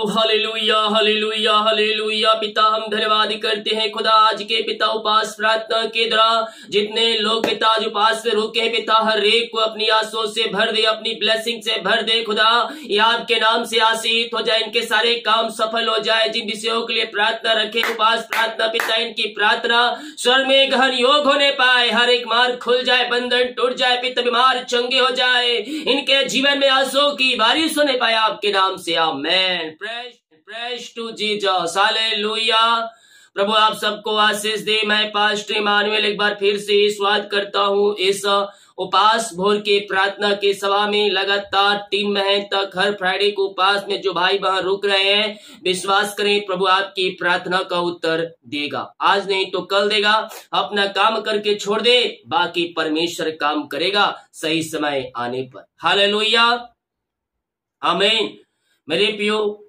Hallelujah hallelujah hallelujah. पिता हम धन्यवाद करते हैं खुदा, आज के पिता उपास प्रार्थना के द्वारा जितने लोग पिता आज उपास से रुके हैं पिता, हर एक को अपनी आंसुओं से भर दे, अपनी ब्लेसिंग से भर दे खुदा। ये आपके नाम से आशीष हो जाए, इनके सारे काम सफल हो जाए। जिन विषयों के लिए प्रार्थना रखे उपास प्रार्थना पिता, इनकी प्रार्थना स्वर में गहन योग होने पाए, हर एक मार्ग खुल जाए, बंधन टूट जाए पिता, बीमार चंगे हो जाए, इनके जीवन में आंसुओं की बारिश होने पाए आपके नाम से। Amen. Praise to Jesus. Hallelujah. प्रभु आप सबको आशीष दे। मैं पास्टर इमानुएल एक बार फिर से स्वागत करता हूँ इस उपास भोर के प्रार्थना के सभा में। लगातार 3 महीने तक हर फ्राइडे को उपास में जो भाई बहन रुक रहे हैं, विश्वास करें प्रभु आपकी प्रार्थना का उत्तर देगा। आज नहीं तो कल देगा। अपना काम करके छोड़ दे, बाकी परमेश्वर काम करेगा सही समय आने पर। हालेलुया आमीन। मेरे प्रियो,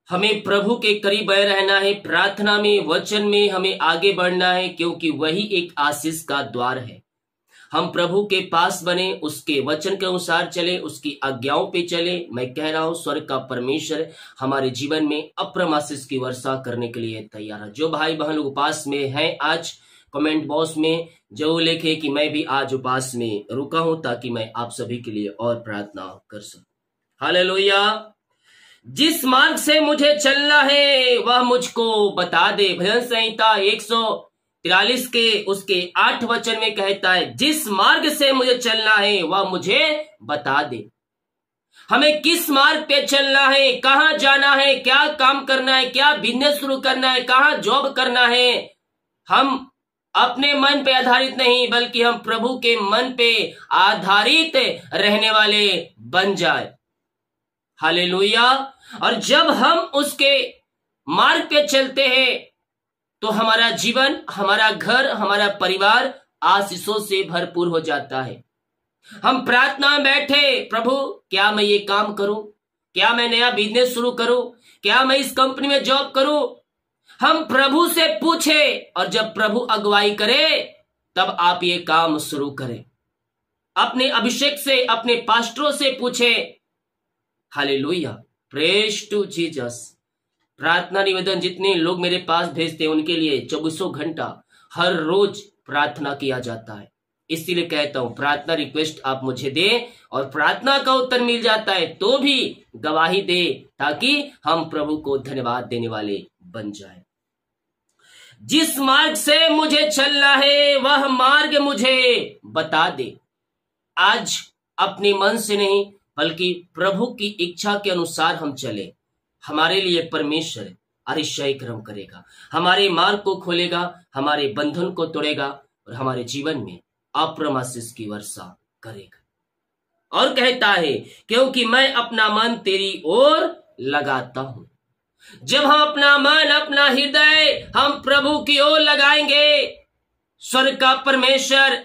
हमें प्रभु के करीब बने रहना है, प्रार्थना में वचन में हमें आगे बढ़ना है, क्योंकि वही एक आशीष का द्वार है। हम प्रभु के पास बने, उसके वचन के अनुसार चले, उसकी आज्ञाओं पे चले। मैं कह रहा हूं स्वर्ग का परमेश्वर हमारे जीवन में अप्रम आशीष की वर्षा करने के लिए तैयार है। जो भाई बहन लोग उपास में हैं, आज कमेंट बॉक्स में जो लिखे कि मैं भी आज उपास में रुका हूं, ताकि मैं आप सभी के लिए और प्रार्थना कर सकूं। हालेलुया। जिस मार्ग से मुझे चलना है वह मुझको बता दे। भजन संहिता 143 के उसके 8 वचन में कहता है, जिस मार्ग से मुझे चलना है वह मुझे बता दे। हमें किस मार्ग पे चलना है, कहां जाना है, क्या काम करना है, क्या बिजनेस शुरू करना है, कहां जॉब करना है। हम अपने मन पे आधारित नहीं, बल्कि हम प्रभु के मन पे आधारित रहने वाले बन जाए। हालेलुया। और जब हम उसके मार्ग पे चलते हैं तो हमारा जीवन, हमारा घर, हमारा परिवार आशीषों से भरपूर हो जाता है। हम प्रार्थना में बैठे, प्रभु क्या मैं ये काम करूं, क्या मैं नया बिजनेस शुरू करूं, क्या मैं इस कंपनी में जॉब करूं। हम प्रभु से पूछे, और जब प्रभु अगुवाई करे तब आप ये काम शुरू करें। अपने अभिषेक से, अपने पास्टरों से पूछे। हालेलुया। Praise to Jesus. प्रार्थना निवेदन जितने लोग मेरे पास भेजते हैं उनके लिए 24 घंटा हर रोज प्रार्थना किया जाता है। इसीलिए कहता हूं प्रार्थना रिक्वेस्ट आप मुझे दे, और प्रार्थना का उत्तर मिल जाता है तो भी गवाही दे, ताकि हम प्रभु को धन्यवाद देने वाले बन जाए। जिस मार्ग से मुझे चलना है वह मार्ग मुझे बता दे। आज अपने मन से नहीं, बल्कि प्रभु की इच्छा के अनुसार हम चले। हमारे लिए परमेश्वर अतिशय कर्म करेगा, हमारे मार्ग को खोलेगा, हमारे बंधन को तोड़ेगा, और हमारे जीवन में अप्रम आशीष की वर्षा करेगा। और कहता है, क्योंकि मैं अपना मन तेरी ओर लगाता हूं। जब हम अपना मन, अपना हृदय हम प्रभु की ओर लगाएंगे, स्वर्ग का परमेश्वर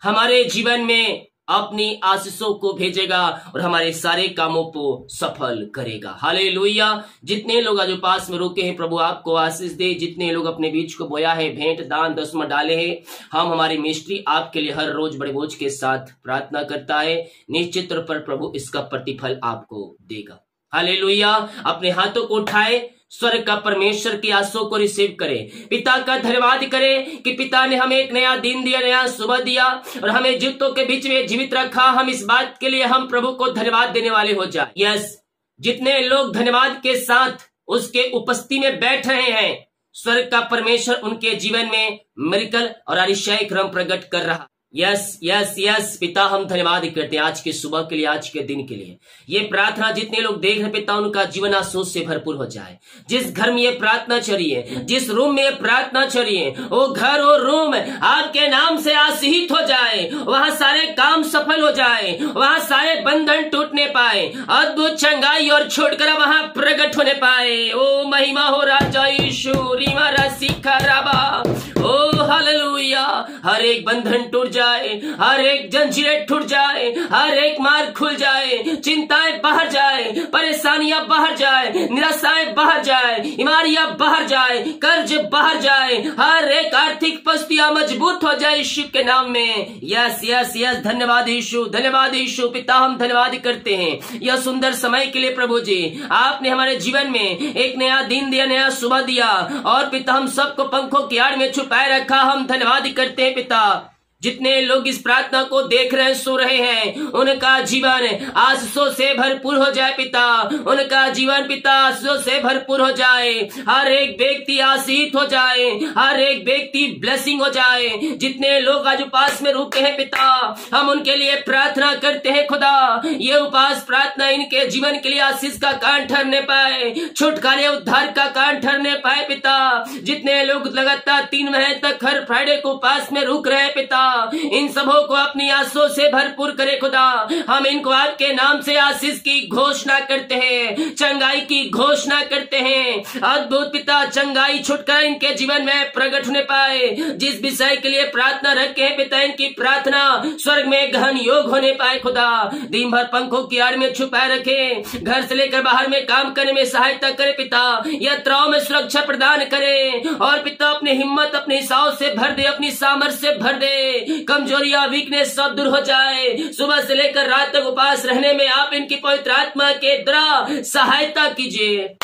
हमारे जीवन में अपनी आशीषों को भेजेगा और हमारे सारे कामों को सफल करेगा। हालेलुया। जितने लोग आज उपास में रुके हैं, प्रभु आपको आशीष दे। जितने लोग अपने बीच को बोया है, भेंट दान दसवां डाले हैं, हम हमारी मिनिस्ट्री आपके लिए हर रोज बड़े बोझ के साथ प्रार्थना करता है। निश्चित तौर पर प्रभु इसका प्रतिफल आपको देगा। हालेलुया। अपने हाथों को उठाए, स्वर्ग का परमेश्वर की आशीषों को रिसीव करें। पिता का धन्यवाद करें कि पिता ने हमें एक नया दिन दिया, नया सुबह दिया, और हमें जीवितों के बीच में जीवित रखा। हम इस बात के लिए हम प्रभु को धन्यवाद देने वाले हो जाए। यस, जितने लोग धन्यवाद के साथ उसके उपस्थिति में बैठ रहे हैं, स्वर्ग का परमेश्वर उनके जीवन में मिरेकल और अतिशय क्रम प्रकट कर रहा। यस यस यस पिता, हम धन्यवाद करते हैं आज के सुबह के लिए, आज के दिन के लिए। ये प्रार्थना जितने लोग देख रहे पिता, उनका जीवन आशीष से भरपूर हो जाए। जिस घर में ये प्रार्थना चलिए, जिस रूम में ये प्रार्थना चलिए, वो घर और रूम आपके नाम से आशीषित हो जाए। वहां सारे काम सफल हो जाए, वहां सारे बंधन टूटने पाए, अद्भुत चंगाई और छुटकारा वहां प्रकट होने पाए। ओ महिमा हो राजा यीशु, रीमा रसिका राबा। ओ हालेलुया। हालेलुया। हर एक बंधन टूट जाए, हर एक जंजीरें टूट जाए, हर एक मार्ग खुल जाए, चिंताएं बाहर जाए, परेशानियां बाहर जाए, निराशाएं बाहर जाए, बीमारियां बाहर जाए, कर्ज बाहर जाए, हर एक आर्थिक परिस्थितियां मजबूत हो जाए यीशु के नाम में। यस यस यस, धन्यवाद यीशु, धन्यवाद यीशु। पिता हम धन्यवाद करते हैं यह सुंदर समय के लिए प्रभु जी। आपने हमारे जीवन में एक नया दिन दिया, नया सुबह दिया, और पिता हम सबको पंखों की आड़ में छुपाए रखा। हम धन्यवाद करते हैं पिता। जितने लोग इस प्रार्थना को देख रहे हैं, सो रहे हैं, उनका जीवन आशीषों से भरपूर हो जाए पिता। उनका जीवन पिता आशीषों से भरपूर हो जाए। हर एक व्यक्ति आशीष हो जाए, हर एक व्यक्ति ब्लेसिंग हो जाए। जितने लोग आज उपास में रुके हैं पिता, हम उनके लिए प्रार्थना करते हैं खुदा। ये उपास प्रार्थना इनके जीवन के लिए आशीष का कारण ठहरने पाए, छुटकारे उद्धार का कारण ठहरने पाए पिता। जितने लोग लगातार 3 महीने तक हर फ्राइडे को उपास में रुक रहे हैं पिता, इन सबों को अपनी आशीषों से भरपूर करे खुदा। हम इनको आपके नाम से आशीष की घोषणा करते हैं, चंगाई की घोषणा करते हैं। अद्भुत पिता, चंगाई छुटकारा इनके जीवन में प्रकट होने पाए। जिस विषय के लिए प्रार्थना रखे हैं पिता, इनकी प्रार्थना स्वर्ग में गहन योग होने पाए खुदा। दिन भर पंखों की आड़ में छुपाए रखे, घर से लेकर बाहर में काम करने में सहायता करे पिता। यात्राओं में सुरक्षा प्रदान करे, और पिता अपनी हिम्मत अपने हिसाब से भर दे, अपनी सामर्थ्य से भर दे। कमजोरियां, वीकनेस सब दूर हो जाए। सुबह से लेकर रात तक उपास रहने में आप इनकी पवित्र आत्मा के द्वारा सहायता कीजिए।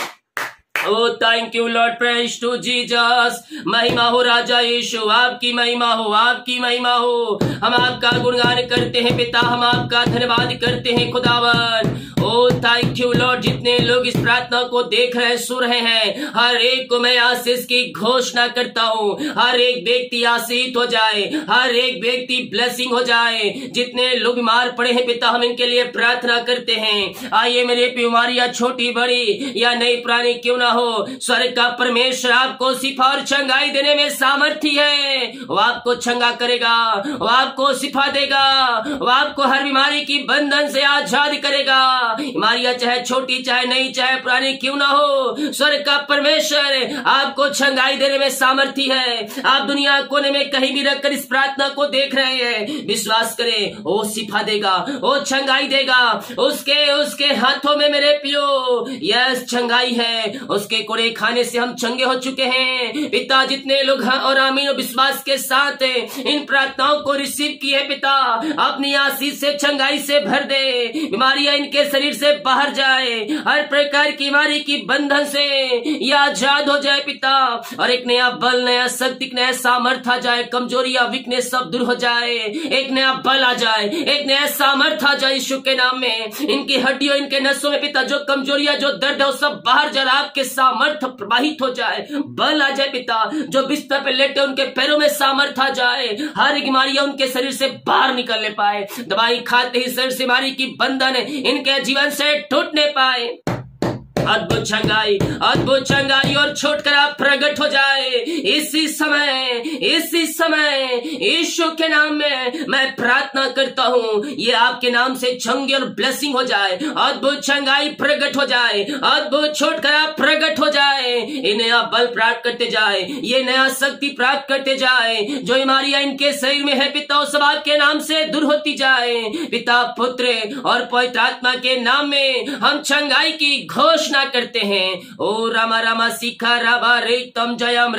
Oh thank you Lord, praise to Jesus. महिमा हो राजा यीशु, आपकी महिमा हो, आपकी महिमा हो। हम आपका गुणगान करते हैं पिता, हम आपका धन्यवाद करते हैं खुदावन। ओ थैंक यू लॉर्ड। जितने लोग इस प्रार्थना को देख रहे हैं, सुन रहे हैं, हर एक को मैं आशीष की घोषणा करता हूँ। हर एक व्यक्ति आशीष हो जाए, हर एक व्यक्ति ब्लेसिंग हो जाए। जितने लोग बीमार पड़े हैं पिता, हम इनके लिए प्रार्थना करते हैं। आइए मेरे बीमारियां छोटी बड़ी या नई पुरानी क्यों ना हो, स्वर्ग का परमेश्वर आपको शिफा और चंगाई देने में सामर्थ्य है। वो आपको चंगा करेगा, वो आपको शिफा देगा, वो आपको हर बीमारी की बंधन से आजाद करेगा। बीमारियां चाहे छोटी, चाहे नई, चाहे पुरानी क्यों ना हो, स्वर्ग का परमेश्वर आपको चंगाई देने में सामर्थ्य है। आप दुनिया कोने में कहीं भी रखकर इस प्रार्थना को देख रहे हैं, विश्वास करें, वो शिफा देगा, वो चंगाई देगा। उसके हाथों में मेरे पियो यस चंगाई है। उसके कोड़े खाने से हम चंगे हो चुके हैं पिता। जितने लोग हैं और आमीन और विश्वास के साथ इन प्रार्थनाओं को रिसीव किए पिता, अपनी आशीष से चंगाई से भर दे। बीमारियां इनके शरीर से बाहर जाए, हर प्रकार की बीमारी की बंधन से ये आजाद हो जाए पिता। और एक नया बल, नया शक्ति, नया सामर्थ्य आ जाए। कमजोरियां, वीकनेस सब दूर हो जाए। एक नया बल आ जाए, एक नया सामर्थ्य आ जाए यीशु के नाम में। इनकी हड्डियों, इनके नसों में पिता जो कमजोरियां, जो दर्द है, वो सब बाहर जा, आपके सामर्थ्य प्रवाहित हो जाए। बल आ जाए पिता। जो बिस्तर पे लेटे उनके पैरों में सामर्थ्य आ जाए। हर बीमारियां उनके शरीर से बाहर निकलने पाए। दवाई खाते ही शरीर से बीमारी की बंधन इनके जीवन से टूटने पाए। अद्भुत चंगाई और छुटकारा प्रकट हो जाए इसी समय यीशु के नाम में मैं प्रार्थना करता हूँ। ये आपके नाम से चंगी और ब्लेसिंग हो जाए। अद्भुत चंगाई प्रकट हो जाए, अद्भुत छुटकारा प्रकट हो जाए। ये नया बल प्राप्त करते जाए, ये नया शक्ति प्राप्त करते जाए। जो बीमारियां इनके शरीर में है पिता, उस सब आपके नाम से दूर होती जाए। पिता, पुत्र और पवित्र आत्मा के नाम में हम चंगाई की घोषणा करते हैं। ओ रामा रामा सीखा राबा रेतम जयम।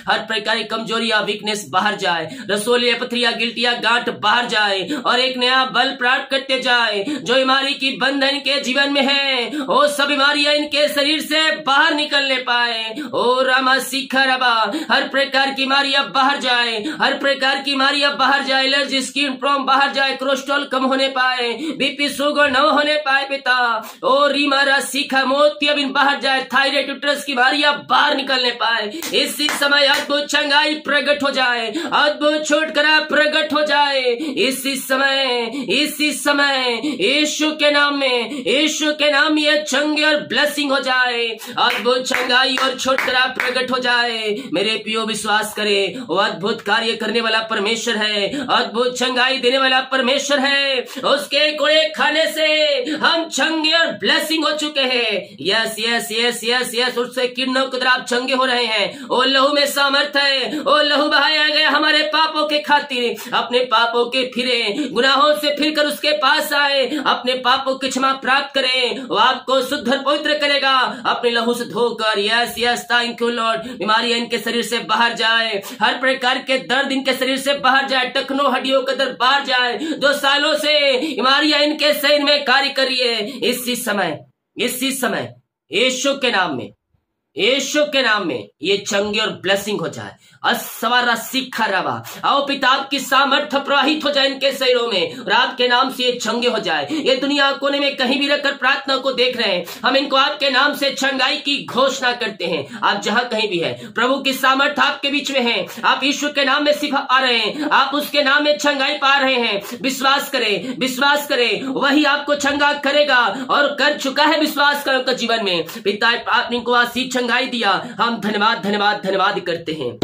हर प्रकार की कमजोरियां, वीकनेस बाहर जाए। रसोलिया, पथरियां, गिल्टियां, गांठ बाहर जाए और एक नया बल प्राप्त करते जाए। जो बीमारी की बंधन के जीवन में है, वो सब बीमारियां इनके शरीर से बाहर निकलने पाए। ओ रामा सीखा राबा, हर प्रकार की बीमारियां बाहर जाए, हर प्रकार की बीमारियां बाहर जाए। एलर्जी, स्किन प्रॉब्लम बाहर जाए। कोलेस्ट्रॉल कम होने पाए, बीपी शुगर न होने पाए पिता। ओ रीमा सीखा मोतियाबिंद बाहर जाए। थायराइड, यूट्रस की बीमारियां बाहर निकलने पाए। इसी समय अद्भुत चंगाई प्रकट हो जाए, अद्भुत छुटकारा प्रकट हो जाए। इसी समय यीशु के नाम में ये चंगे और ब्लेसिंग हो जाए। अद्भुत चंगाई और छुटकारा प्रकट हो जाए। मेरे पियो विश्वास करे, वो अद्भुत कार्य करने वाला परमेश्वर है, अद्भुत चंगाई देने वाला परमेश्वर है। उसके कोड़े खाने से हम चंगे और ब्लेसिंग हो चुके हैं। Yes yes yes yes yes, उससे किरणों की तरह आप चंगे हो रहे हैं। ओ लहू में सामर्थ है, ओ लहू बहाया गया हमारे पापों के खातिर। अपने पापों के फिरे, गुनाहों से फिरकर उसके पास आए, अपने पापों की क्षमा प्राप्त करें, वो आपको शुद्ध और पवित्र करेगा अपने लहू से धोकर। Yes yes, thank you Lord. बीमारियां इनके शरीर से बाहर जाए, हर प्रकार के दर्द इनके शरीर से बाहर जाए, टखनों हड्डियों के दर्द बाहर जाए। 2 सालों से बीमारियां इनके शरीर में कार्य कर रही है, इसी समय यीशु के नाम में, यीशु के नाम में ये चंगे और ब्लेसिंग हो जाए। असवारा सीखा रवा, आओ पिता आपकी सामर्थ्य प्रवाहित हो जाए इनके शरीरों में, और आपके नाम से ये चंगे हो जाए। ये दुनिया कोने में कहीं भी रहकर प्रार्थना को देख रहे हैं, हम इनको आपके नाम से चंगाई की घोषणा करते हैं। आप जहां कहीं भी है, प्रभु की सामर्थ्य आपके बीच में है। आप ईश्वर के नाम में सिखा पा रहे हैं, आप उसके नाम में चंगाई पा रहे हैं। विश्वास करें, विश्वास करें, वही आपको चंगा करेगा और कर चुका है विश्वास का जीवन में। पिता आपने इनको आशीष चंगाई दिया, हम धन्यवाद धन्यवाद धन्यवाद करते हैं।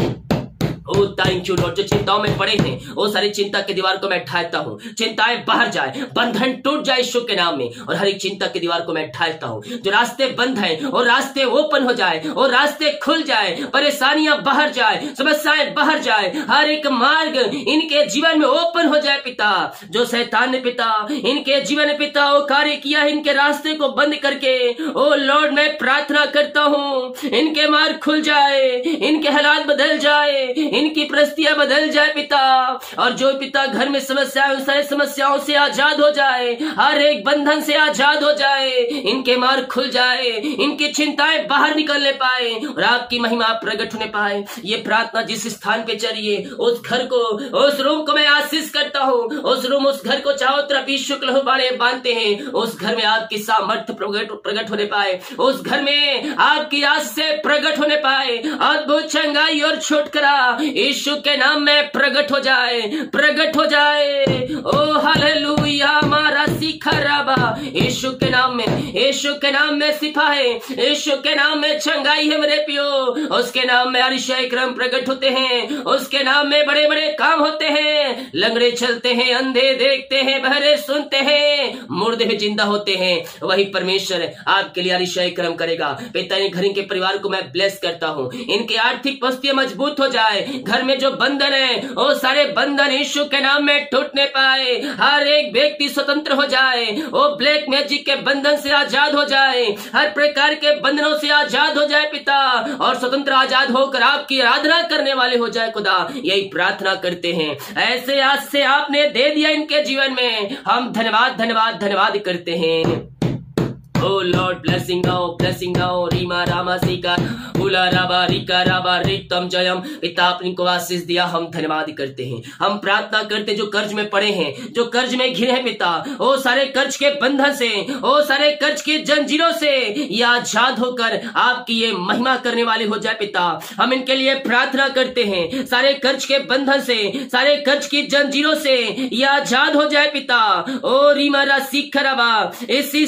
Oh thank you Lord. जो चिंताओं में पड़े हैं, वो सारी चिंता की दीवार को मैं ढालता हूँ, चिंताएं बाहर जाए, बंधन टूट जाए यीशु के नाम में, और हर एक चिंता की दीवार को मैं ढालता हूँ। जो रास्ते बंद हैं, वो रास्ते ओपन हो जाए, और रास्ते खुल जाए, परेशानियां बाहर जाए, समस्याएं बाहर जाए, हर एक मार्ग इनके जीवन में ओपन हो जाए। पिता, जो शैतान ने पिता इनके जीवन में पिता वो कार्य किया है, इनके रास्ते को बंद करके, ओ लॉर्ड मैं प्रार्थना करता हूँ इनके मार्ग खुल जाए, इनके हालात बदल जाए, इनकी परिस्थितियां बदल जाए पिता। और जो पिता घर में समस्याएं, उन सारी समस्याओं से आजाद हो जाए, हर एक बंधन से आजाद हो जाए, इनके मार्ग खुल जाए, इनकी चिंताएं बाहर निकलने पाए, और आपकी महिमा प्रकट होने पाए। ये प्रार्थना जिस स्थान पे चलिए, उस घर को, उस रूम को मैं आशीष करता हूँ। उस रूम, उस घर को चारों तरफ यीशु के लहू बाड़े बांधते हैं। उस घर में आपकी सामर्थ्य प्रकट होने पाए, उस घर में आपकी आस से प्रकट होने पाए। अद्भुत चंगाई और छुटकारा यीशु के नाम में प्रकट हो जाए, प्रकट हो जाए। ओ हालेलुया, हमारा सीखा राबा यीशु के नाम में, यीशु के नाम में सिफा है, यीशु के नाम में चंगाई है मेरे पियो। उसके नाम में अतिशय क्रम प्रकट होते हैं, उसके नाम में बड़े बड़े काम होते हैं। लंगड़े चलते हैं, अंधे देखते हैं, बहरे सुनते हैं, मुर्दे भी जिंदा होते हैं। वही परमेश्वर आपके लिए अतिशय क्रम करेगा। पिता, इन घर के परिवार को मैं ब्लेस करता हूँ, इनकी आर्थिक परिस्थितियां मजबूत हो जाए। घर में जो बंधन है, वो सारे बंधन यीशु के नाम में टूटने पाए। हर एक व्यक्ति स्वतंत्र हो जाए, वो ब्लैक मैजिक के बंधन से आजाद हो जाए, हर प्रकार के बंधनों से आजाद हो जाए पिता, और स्वतंत्र आजाद होकर आपकी आराधना करने वाले हो जाए खुदा। यही प्रार्थना करते हैं, ऐसे आज से आपने दे दिया इनके जीवन में, हम धन्यवाद धन्यवाद धन्यवाद करते हैं। Oh Lord, blessing now, रीमा रामा सीका उला राबा रिका राबा रितम जयम। पिता आपने को आशीष दिया, हम धन्यवाद करते हैं। हम प्रार्थना करते जो कर्ज में पड़े हैं, जो कर्ज में घिरे हैं पिता, वो सारे कर्ज के बंधन से, वो सारे कर्ज की जंजीरों से ये आजाद होकर आपकी ये महिमा करने वाले हो जाए पिता। हम इनके लिए प्रार्थना करते हैं, सारे कर्ज के बंधन से, सारे कर्ज की जंजीरों से ये आजाद हो जाए पिता। ओ रीमा रा सीखा राबा, इसी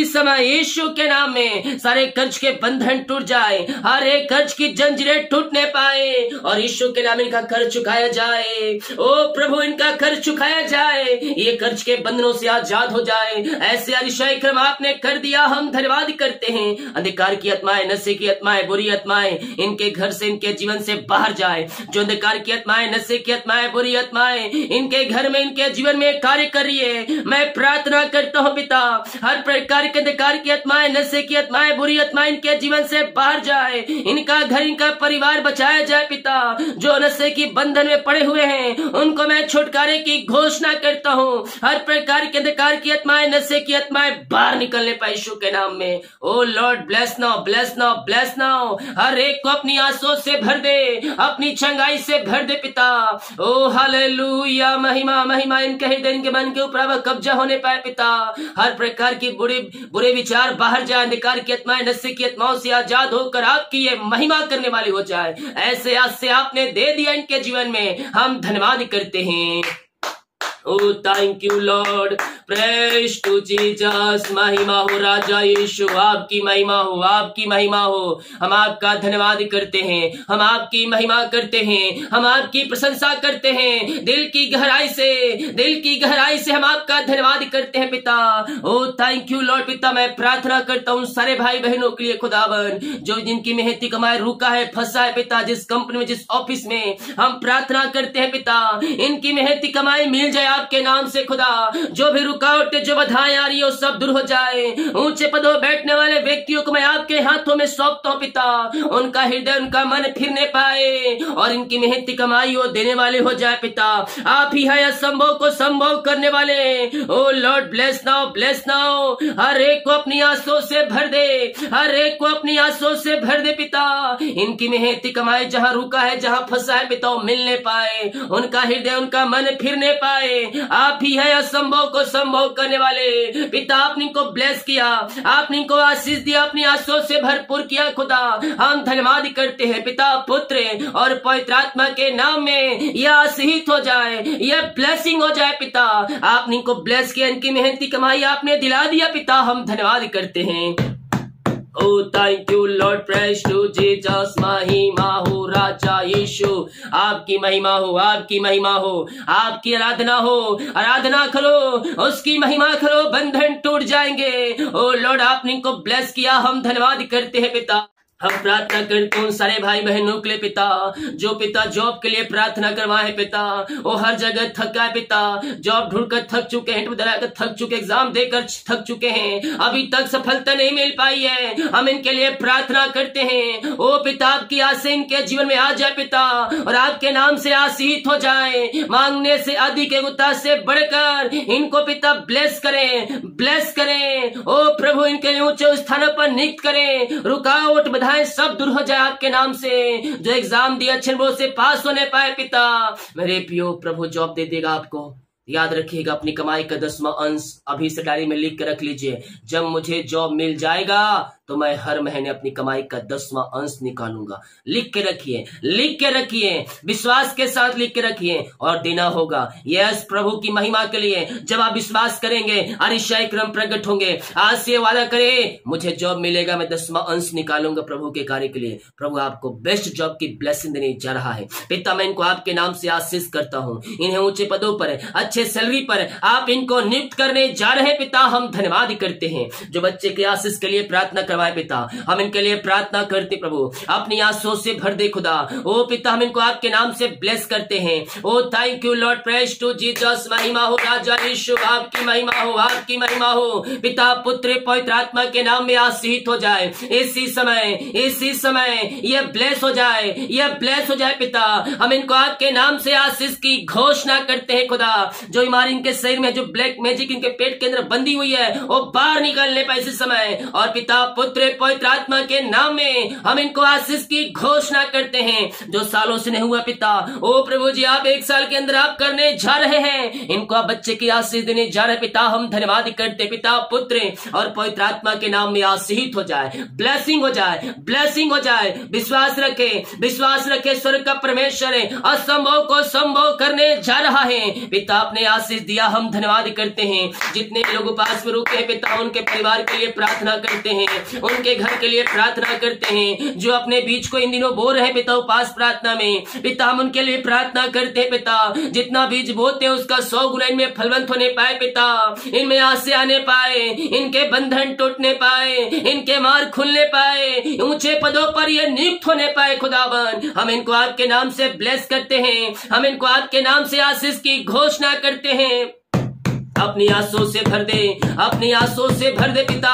समय यीशु के नाम में सारे कर्ज के बंधन टूट जाए, हर एक कर्ज की जंजीरें टूटने पाए, और यीशु के नाम इनका कर्ज चुकाया जाए। ओ प्रभु, इनका कर्ज चुकाया जाए, ये कर्ज के बंधनों से आजाद हो जाए। ऐसे अतिशय क्रम आपने कर दिया, हम धन्यवाद करते हैं। अंधकार की आत्माएं, नशे की आत्माएं, बुरी आत्माएं इनके घर से, इनके जीवन से बाहर जाए। जो अंधकार की आत्माएं, नशे की आत्माएं, बुरी आत्माएं इनके घर में, इनके जीवन में कार्य कर रही है, मैं प्रार्थना करता हूँ पिता, हर प्रकार के अंधकार की आत्माएं, नशे की आत्माएं, बुरी आत्माएं इनके जीवन से बाहर जाए, इनका घर, इनका परिवार बचाया जाए पिता। जो नशे की बंधन में पड़े हुए हैं, उनको मैं छुटकारे की घोषणा करता हूँ। हर प्रकार के अंधकार की आत्माएं, नशे की आत्माएं बाहर निकलने पाए यीशु के नाम में। Oh Lord, bless now, bless now, bless now. हर एक को अपनी आंसुओं से भर दे, अपनी चंगाई से भर दे पिता। ओ हालेलुया, महिमा महिमा इनके हृदय, इनके मन के ऊपर कब्जा होने पाए पिता। हर प्रकार की बुरे विचार बाहर जाए, अंधकार की आत्माएं, नशे की आत्माओं से आजाद होकर आपकी ये महिमा करने वाली हो जाए। ऐसे आज से आपने दे दिया इनके जीवन में, हम धन्यवाद करते हैं। Oh thank you Lord, praise to Jesus. महिमा हो राजा यीशु, आपकी महिमा हो, आपकी महिमा हो। हम आपका धन्यवाद करते हैं, हम आपकी महिमा करते हैं, हम आपकी प्रशंसा करते हैं। दिल की गहराई से, दिल की गहराई से हम आपका धन्यवाद करते हैं पिता। ओ थैंक यू लॉर्ड पिता। मैं प्रार्थना करता हूँ सारे भाई बहनों के लिए खुदावन, जो जिनकी मेहनती कमाई रुका है, फंसा है पिता, जिस कंपनी में, जिस ऑफिस में, हम प्रार्थना करते हैं पिता, इनकी मेहनती कमाई मिल जाए आपके नाम से खुदा। जो भी रुकावटें, जो बाधाएं आ रही हो, सब दूर हो जाए। ऊंचे पदों बैठने वाले व्यक्तियों को मैं आपके हाथों में सौंपता हूं पिता। उनका हृदय, उनका मन फिरने पाए और इनकी मेहनती कमाई हो देने वाले हो जाए पिता। आप ही है असंभव को संभव करने वाले। Oh Lord bless now, bless now. हर एक को अपनी आंसुओं से भर दे, हर एक को अपनी आंसुओं से भर दे पिता। इनकी मेहनती कमाई जहां रुका है, जहां फंसा है पिता, मिलने पाए, उनका हृदय, उनका मन फिरने पाए। आप ही है असंभव को संभव करने वाले पिता। आपने इनको ब्लेस किया, आपने इनको आशीष दिया, अपनी आंसुओं से भरपूर किया खुदा। हम धन्यवाद करते हैं पिता, पुत्र और पवित्र आत्मा के नाम में। यह आशीष हो जाए, यह ब्लेसिंग हो जाए पिता। आपने इनको ब्लेस किया, इनकी मेहनती कमाई आपने दिला दिया पिता। हम धन्यवाद करते हैं। Oh, thank you Lord, praise to Jesus। महिमा हो राजा यीशु, आपकी महिमा हो, आपकी महिमा हो, आपकी आराधना हो। आराधना करो, उसकी महिमा करो, बंधन टूट जाएंगे। ओ लॉर्ड, आपने इनको ब्लेस किया, हम धन्यवाद करते हैं पिता। हम प्रार्थना करते हैं सारे भाई बहनों के लिए पिता, जो पिता जॉब के लिए प्रार्थना करवाए पिता। वो हर जगह थका है पिता, जॉब ढूंढकर थक चुके हैं, इंटरव्यू थक चुके, एग्जाम देकर थक चुके हैं, अभी तक सफलता नहीं मिल पाई है। हम इनके लिए प्रार्थना करते हैं। ओ पिता, आपकी आशीष इनके जीवन में आ जाए पिता, और आपके नाम से आशीष हो जाए। मांगने से अधिक, एगुता से बढ़कर इनको पिता ब्लेस करें, ब्लेस करें। ओ प्रभु, इनके ऊंचे स्थानों पर नियुक्त करें। रुकावट बाधाएं सब दूर हो जाए आपके नाम से। जो एग्जाम दिया अच्छे नंबरों से पास होने पाए पिता। मेरे प्रियो प्रभु जॉब दे देगा आपको। याद रखिएगा, अपनी कमाई का 10वां अंश अभी से डायरी में लिख के रख लीजिए। जब मुझे जॉब मिल जाएगा तो मैं हर महीने अपनी कमाई का 10वां अंश निकालूंगा। लिख के रखिए, लिख के रखिए, विश्वास के साथ लिख के रखिए, और देना होगा। यस, प्रभु की महिमा के लिए जब आप विश्वास करेंगे, अरिशय क्रम प्रकट होंगे। आज से वादा करे, मुझे जॉब मिलेगा, मैं 10वां अंश निकालूंगा प्रभु के कार्य के लिए। प्रभु आपको बेस्ट जॉब की ब्लेसिंग देने जा रहा है पिता। मैं इनको आपके नाम से आशीष करता हूँ। इन्हें ऊंचे पदों पर, अच्छे सैलरी पर आप इनको नियुक्त करने जा रहे हैं पिता। हम धन्यवाद करते हैं। जो बच्चे के आशीष के लिए प्रार्थना करवाए पिता, हम इनके लिए प्रार्थना करते प्रभु, अपनी आंसुओं से भर दे खुदा। ओ पिता, हम इनको आपके नाम से ब्लेस करते हैं। Oh thank you Lord, praise to Jesus. महिमा हो राजा यीशु, आपकी महिमा हो, आपकी महिमा हो पिता, पुत्र पवित्र आत्मा के नाम में आशीष हो जाए। इसी समय ये ब्लेस हो जाए, ये ब्लेस हो जाए पिता। हम इनको आपके नाम से आशीष की घोषणा करते हैं खुदा। जो बीमारी इनके शरीर में, जो ब्लैक मैजिक इनके पेट के अंदर बंदी हुई है, वो बाहर निकलने पाए इसी समय। और पिता, पुत्र पवित्र आत्मा के नाम में हम इनको आशीष की घोषणा करते हैं। जो सालों से नहीं हुआ पिता, ओ प्रभु जी, आप 1 साल के अंदर आप करने जा रहे हैं। इनको आप बच्चे की आशीष देने जा रहे पिता। हम धन्यवाद करते पिता, पुत्र और पवित्र आत्मा के नाम में आशीष हो जाए, ब्लेसिंग हो जाए, ब्लेसिंग हो जाए। विश्वास रखे, विश्वास रखे, स्वर्ग का परमेश्वर असंभव को संभव करने जा रहा है पिता। आपने आशीष दिया, हम धन्यवाद करते हैं। जितने लोग उपास में रुके हैं पिता, उनके परिवार के लिए प्रार्थना करते हैं, उनके घर के लिए प्रार्थना करते हैं। जो अपने बीच को इन दिनों बो रहे पिता उपास प्रार्थना में पिता, हम उनके लिए प्रार्थना करते हैं पिता। जितना बीज बोते हैं उसका 100 गुना इनमें फलवंत होने पाए पिता। इनमें आसे आने पाए, इनके बंधन टूटने पाए, इनके मार्ग खुलने पाए, ऊंचे पदों पर ये नियुक्त होने पाए खुदावन। हम इनको आपके नाम से ब्लेस करते हैं, हम इनको आपके नाम से आशीष की घोषणा करते हैं। अपनी आंसुओं से भर दे, अपनी आंसुओं से भर दे पिता।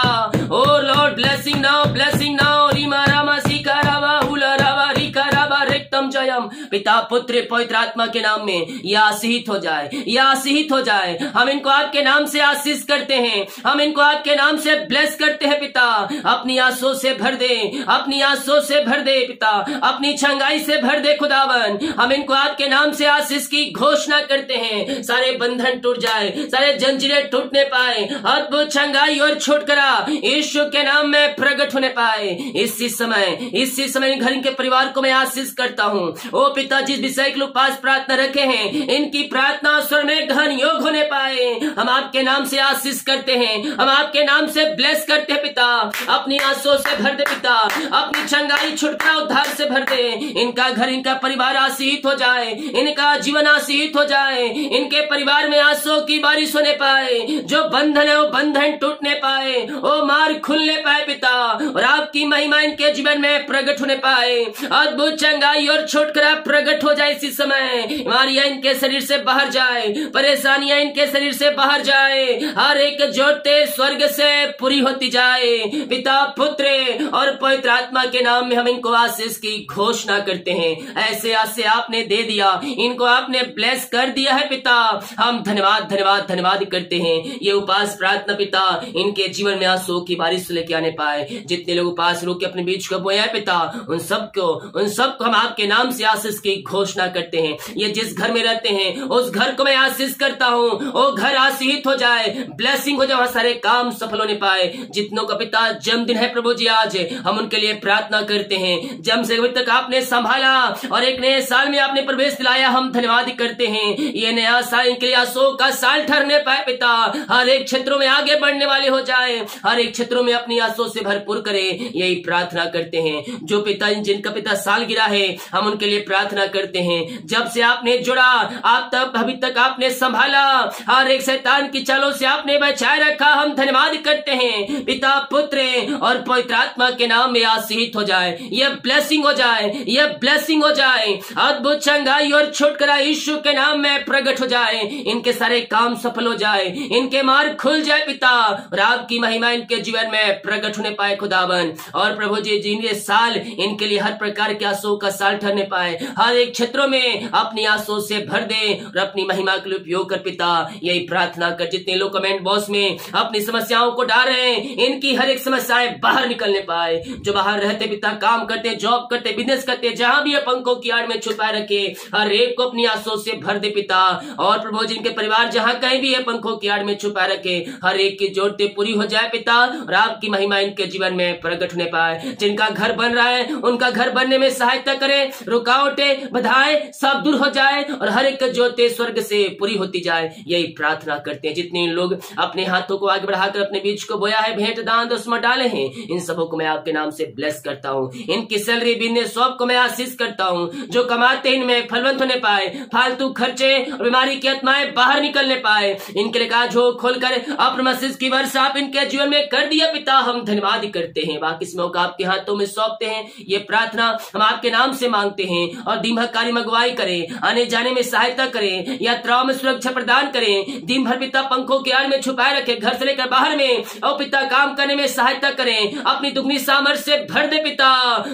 Oh Lord, blessing now, blessing now. रीमा रामा सीका रावा हुला रावा रिका रावा रेक्तम जयम पिता, पुत्र पवित्र आत्मा के नाम में यह आशीष हो जाए, यह आशीष हो जाए। हम इनको आपके नाम से आशीष करते हैं, हम इनको आपके नाम से ब्लेस करते हैं पिता। अपनी आंसुओं से भर दे, अपनी आंसुओं से भर दे पिता, अपनी छंगाई से भर दे खुदावन। हम इनको आपके नाम से आशीष की घोषणा करते हैं। सारे बंधन टूट जाए, सारे जंजीरें टूटने पाए, अद्भुत छंगाई और छुटकारा यीशु के नाम में प्रकट होने पाए। इसी समय घर के परिवार को मैं आशीष करता हूँ। ओ पिता जिस विषय के लोग पास प्रार्थना रखे हैं, इनकी प्रार्थना स्वर में ग्रहण योग होने पाए। हम आपके नाम से आशीष करते हैं, हम आपके नाम से ब्लेस करते हैं पिता। अपनी आंसुओं से भर दे पिता, अपनी चंगाई छुटकारा उद्धार से भर दे। इनका घर, इनका परिवार आशीषित हो जाए, इनका जीवन आशीषित हो जाए, इनके परिवार में आंसुओं की बारिश होने पाए। जो बंधन है वो बंधन टूटने पाए, वो मार खुलने पाए पिता, और आपकी महिमा इनके जीवन में प्रकट होने पाए। अद्भुत चंगाई और छुटकारा प्रकट हो जाए इसी समय। बीमारियां इनके शरीर से बाहर जाए, परेशानियां इनके शरीर से बाहर जाए, हर एक जोड़ते स्वर्ग से पूरी होती जाए। पिता, पुत्र और पवित्र आत्मा के नाम में हम इनको आशीष की घोषणा करते हैं। ऐसे आशीष आपने दे दिया, इनको आपने ब्लेस कर दिया है पिता। हम धन्यवाद धन्यवाद धन्यवाद करते हैं। ये उपास प्रार्थना पिता इनके जीवन में आंसुओं की बारिश लेके आने पाए। जितने लोग उपास रोक के अपने बीच को बोया है पिता, उन सबको हम आपके नाम से आशीष की घोषणा करते हैं। ये जिस घर में रहते हैं उस घर को मैं आशीष करता हूँ, वो घर आशीषित हो जाए, ब्लेसिंग हो जाए, वहां सारे काम सफल होने पाए। जितनों का पिता जन्मदिन है प्रभु जी आज, हम उनके लिए प्रार्थना करते हैं। जन्म से अभी तक आपने संभाला और एक नए साल में आपने प्रवेश दिलाया, हम धन्यवाद करते हैं। ये नया साल इनके लिए आंसुओं का साल ठहरने पाए पिता। हर एक क्षेत्रों में आगे बढ़ने वाले हो जाए, हर एक क्षेत्रों में अपनी आंसुओं से भरपूर करे, यही प्रार्थना करते हैं। जो पिता जिनका पिता साल गिरा है, हम उनके लिए प्रार्थना करते हैं। जब से आपने जुड़ा आप तब अभी तक आपने संभाला, हर एक शैतान की चालों से आपने बचाए रखा, हम धन्यवाद करते हैं। पिता, पुत्र और पवित्र आत्मा के नाम में आशीषित हो जाए, यह ब्लेसिंग हो जाए, यह ब्लेसिंग हो जाए। अद्भुत चंगाई और छुटकारा यीशु के नाम में प्रकट हो जाए। इनके सारे काम सफल हो जाए, इनके मार्ग खुल जाए पिता, और आपकी महिमा इनके जीवन में प्रकट होने पाए खुदावन। और प्रभु जी जिनके साल इनके लिए हर प्रकार के आंसुओं का साल ठहरने पाए, हर एक क्षेत्रों में अपनी आंसुओं से भर दे और अपनी महिमा के लिए उपयोग कर पिता। यही प्रार्थना कर। जितने लोग कमेंट बॉक्स में अपनी समस्याओं को डाल रहे हैं, इनकी हर एक समस्याएं बाहर निकलने पाए। जो बाहर रहते पिता, काम करते, जॉब करते, बिजनेस करते, जहां भी पंखों की आड़ में छुपाए रखे, हर एक को अपनी आंसुओं से भर दे पिता। और प्रभु जिनके परिवार जहां कहीं भी है पंखों की आड़ में छुपाए रखे, हर एक की जोड़ते पूरी हो जाए पिता, और आपकी महिमा इनके जीवन में प्रकट होने पाए। जिनका घर बन रहा है उनका घर बनने में सहायता करें, रुकावटें बाधाएं सब दूर हो जाए, और हर एक जोड़ते स्वर्ग से पूरी होती जाए, यही प्रार्थना करते हैं। जितने लोग अपने हाथों को आगे बढ़ाकर अपने बीच को बोया है, भेंट दान उसमें डाले हैं, इन सबों को मैं आपके नाम से ब्लेस करता हूँ। इनकी सैलरी बिजनेस सब को मैं आशीष करता हूँ। जो कमाते हैं इनमें फलवंत होने पाए, फालतू खर्चे और बीमारी की आत्माएं बाहर निकलने पाए। इनके लिए कहा झोंक खोलकर अपने आशीष की वर्षा आप इनके जीवन में कर दिया पिता, हम धन्यवाद करते हैं। बाकी इसमें आपके हाथों में सौंपते हैं। ये प्रार्थना हम आपके नाम से मांगते हैं, और दिन भर कार्य अगुवाई करें, आने जाने में सहायता करें, यात्राओं में सुरक्षा प्रदान करें। दिन भर पिता पंखों के आड़ में छुपाए रखे, घर से लेकर बाहर में, और पिता काम करने में सहायता करें। अपनी दुगनी सामर्थ्य से भर दे पिता,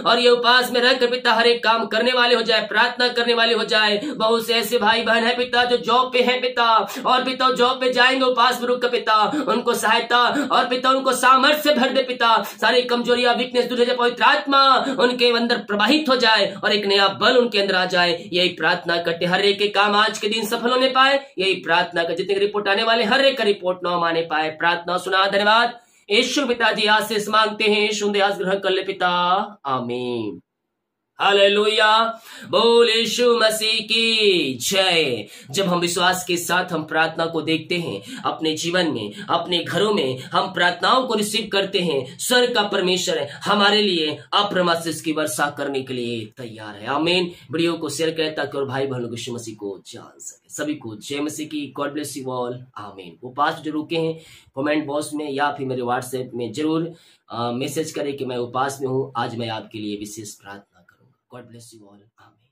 और ये उपास में रहकर पिता हर एक काम करने वाले हो जाए, प्रार्थना करने वाले हो जाए। बहुत से ऐसे भाई बहन है पिता जो जॉब पे है पिता, और पिता जॉब पे जाएंगे उपास में रुक कर पिता, उनको सहायता और पिता उनको सामर्थ्य से भर दे पिता। सारी कमजोरियां वीकनेस दूर हो जाए, पवित्र आत्मा उनके अंदर प्रवाहित हो जाए, और एक नया बल उनके अंदर आ जाए। यही प्रार्थना करते हर एक के काम आज के दिन सफल होने पाए। यही प्रार्थना कर जितने रिपोर्ट आने वाले हर एक का रिपोर्ट न माने पाए। प्रार्थना सुना, धन्यवाद। यीशु पिताजी आशीष मांगते हैं, यीशु दयास ग्रहण कर ले पिता, आमीन। हालेलुया, बोल यीशु मसीह की जय। जब हम विश्वास के साथ हम प्रार्थना को देखते हैं अपने जीवन में, अपने घरों में, हम प्रार्थनाओं को रिसीव करते हैं, स्वर्ग का परमेश्वर है हमारे लिए अप्रम आशीष की वर्षा करने के लिए तैयार है। आमीन। वीडियो को शेयर करें ताकि और भाई बहनों यीशु मसीह को जान सके। सभी को जय मसीह की, गॉड ब्लेस यू ऑल, आमीन। वो पास जो रुके हैं कमेंट बॉक्स में या फिर मेरे व्हाट्सएप में जरूर मैसेज करें कि मैं उपास में हूँ, आज मैं आपके लिए विशेष प्रार्थना करूंगा। गॉड ब्लेस यू ऑल, आमीन।